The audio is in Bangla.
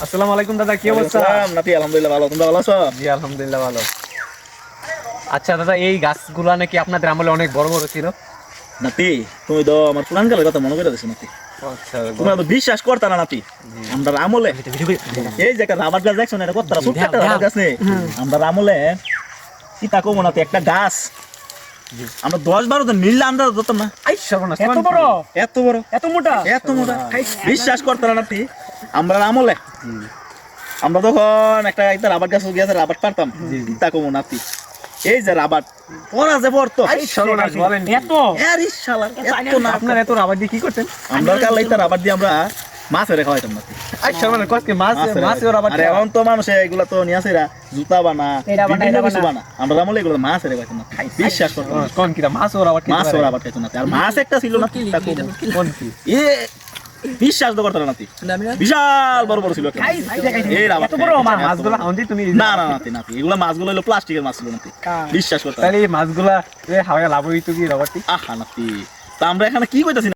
আসসালামু আলাইকুম দাদা, কি অবস্থা? নাতি আলহামদুলিল্লাহ ভালো, তোমরা ভালো আছো? জি আলহামদুলিল্লাহ ভালো। আচ্ছা দাদা, এই গাছগুলা নাকি আপনাদের আমলে অনেক বড় বড় ছিল? নাতি তুমি তো আমার পুরান কালের কথা মনে করে দিছো নাতি। আচ্ছা তোমরা তো বিশ্বাস করতা না নাতি। আমরা আমলে এই যে একটা রাবার গাছ দেখছো না, এটা কতটা ছোট্ট একটা রাবার গাছ নেই। আমরা আমলে সীতা কমো নাতি একটা গাছ আমরা 10-12 জন মিললে আমরা ধরতাম না। আই সর্বনাশ, এত বড়, এত বড় এত মোটা, এত মোটা বিশ্বাস করতে না নাতি। আমরা আমলে আমরা তখন একটা রাবার গাছ গিয়েছে, রাবার পারতাম সীতা কমো নাতি। এই যে রাবার পড়া যে পড়তো আই সর্বনাশ বলেন। এত আরে শালা এত না। আপনার এত রাবার দিয়ে কি করতেন? আমরা কাল এইটা রাবার দিয়ে আমরা মাছ ধরে খাওয়াইতাম নাতি। আই সর্বনাশ, কসকে মাছ মাছেও রাবার আরে এখন তো মানুষ এগুলা তো নিয়ে আসে জুতা বানা এটা বানা, বিভিন্ন এটা কিছু বানা। বানা। আমরা আমলে এগুলো মাছ ধরে খাইতাম না, বিশ্বাস করতাম না। কোন কিরা মাছও রাবার খেতে মাছ পারে? ওরা আবার খাইতো না। আর মাছ একটা ছিল না কোন কি? এ বিশ্বাস তো করতাম না নাতি। বিশাল বড় বড় ছিল একটা। এই রাবার এত বড় মাছ। মাছগুলা আনতে তুমি না না নাতি নাতি এগুলা মাছগুলো হলো প্লাস্টিকের মাছ ছিল নাতি। বিশ্বাস করতাম তাহলে এই মাছগুলা হাওয়া লাভ হইতো কি রাবারটি? আহা নাতি। তা আমরা এখানে কি কইতাছি